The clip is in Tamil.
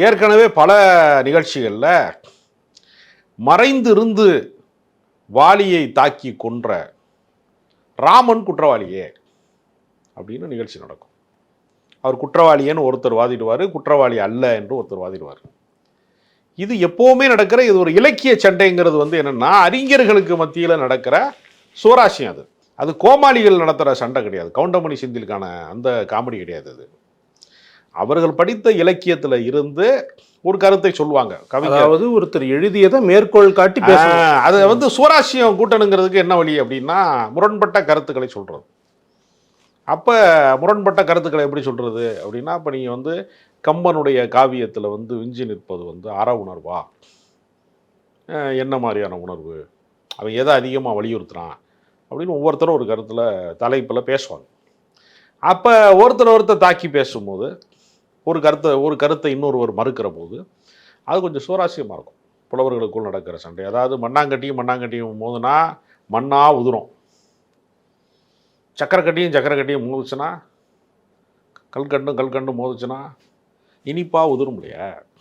ஏற்கனவே பல நிகழ்ச்சிகளில் மறைந்திருந்து வாலியை தாக்கி கொன்ற ராமன் குற்றவாளியே அப்படின்னு நிகழ்ச்சி நடக்கும். அவர் குற்றவாளியேன்னு ஒருத்தர் வாதிடுவார், குற்றவாளி அல்ல என்று ஒருத்தர் வாதிடுவார். இது எப்போவுமே நடக்கிற இது ஒரு இலக்கிய சண்டைங்கிறது என்னென்னா அறிஞர்களுக்கு மத்தியில் நடக்கிற சுவராசியம். அது அது கோமாளிகள் நடத்துகிற சண்டை கிடையாது. கவுண்டமணி செந்திலுக்கான அந்த காமெடி கிடையாது. அது அவர்கள் படித்த இலக்கியத்தில் இருந்து ஒரு கருத்தை சொல்லுவாங்க. அதாவது ஒருத்தர் எழுதியதை மேற்கோள் காட்டி அது சுவராசியம் கூட்டணுங்கிறதுக்கு என்ன வழி அப்படின்னா முரண்பட்ட கருத்துக்களை சொல்கிறது. அப்போ முரண்பட்ட கருத்துக்களை எப்படி சொல்கிறது அப்படின்னா, இப்போ நீங்கள் கம்பனுடைய காவியத்தில் விஞ்சி நிற்பது அற உணர்வா, என்ன மாதிரியான உணர்வு, அவன் எதை அதிகமாக வலியுறுத்துறான் அப்படின்னு ஒவ்வொருத்தரும் ஒரு கருத்தில் தலைப்பில் பேசுவாங்க. அப்போ ஒருத்தர் தாக்கி பேசும்போது ஒரு கருத்தை இன்னொருவர் மறுக்கிற போது அது கொஞ்சம் சுவாரஸ்யமாக இருக்கும். புலவர்களுக்குள் நடக்கிற சண்டை. அதாவது மண்ணாங்கட்டியும் மோதுனா மண்ணா உதிரும், சக்கரக்கட்டியும் மோதுச்சுன்னா கல்கண்டும் மோதுச்சுன்னா இனிப்பாக உதிரும் இல்லையா.